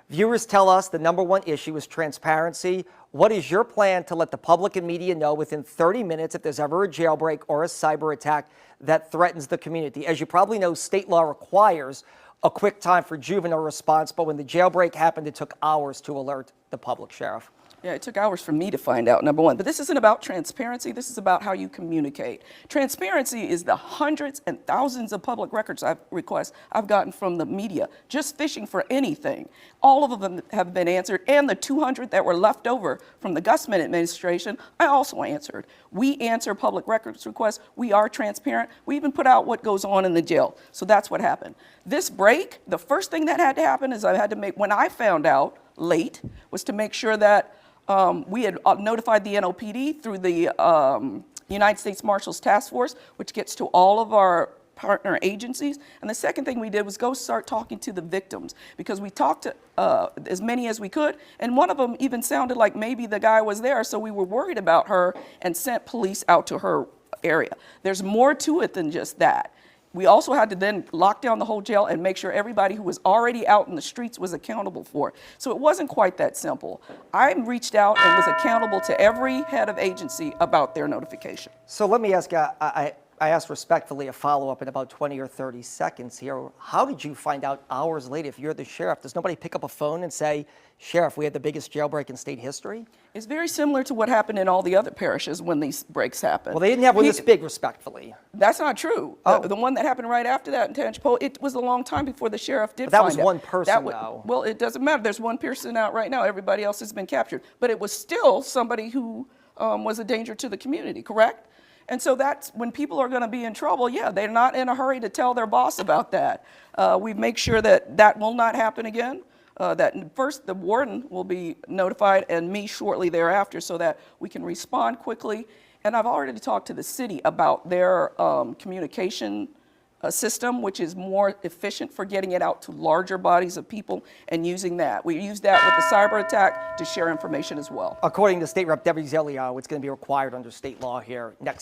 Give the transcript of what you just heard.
Viewers tell us the #1 issue is transparency. What is your plan to let the public and media know within 30 minutes if there's ever a jailbreak or a cyber attack that threatens the community? As you probably know, state law requires a quick time for juvenile response, but when the jailbreak happened, it took hours to alert the public, Sheriff. Yeah, it took hours for me to find out, #1. But this isn't about transparency. This is about how you communicate. Transparency is the hundreds and thousands of public records requests I've gotten from the media, just fishing for anything. All of them have been answered, and the 200 that were left over from the Gusman administration, I also answered. We answer public records requests. We are transparent. We even put out what goes on in the jail. So that's what happened. This break, the first thing that had to happen is I had to make, when I found out late, was to make sure that we had notified the NOPD through the United States Marshals Task Force, which gets to all of our partner agencies. And the second thing we did was go start talking to the victims, because we talked to as many as we could, and one of them even sounded like maybe the guy was there, so we were worried about her and sent police out to her area. There's more to it than just that. We also had to then lock down the whole jail and make sure everybody who was already out in the streets was accountable for it. So it wasn't quite that simple. I reached out and was accountable to every head of agency about their notification. So let me ask you, I asked respectfully a follow-up in about 20 or 30 seconds here. How did you find out hours later? If you're the sheriff, does nobody pick up a phone and say, Sheriff, we had the biggest jailbreak in state history? It's very similar to what happened in all the other parishes when these breaks happened. Well, they didn't have one this big, respectfully. That's not true. Oh. The one that happened right after that in Tangipahoa, it was a long time before the sheriff did But that find was out. one person, though. Well, it doesn't matter. There's one person out right now. Everybody else has been captured. But it was still somebody who was a danger to the community, correct? And so that's when people are going to be in trouble. Yeah, they're not in a hurry to tell their boss about that. We make sure that that will not happen again. That first the warden will be notified and me shortly thereafter, so that we can respond quickly. And I've already talked to the city about their communication system, which is more efficient for getting it out to larger bodies of people and using that. We use that with the cyber attack to share information as well. According to State Rep Debbie Zellio, it's going to be required under state law here next.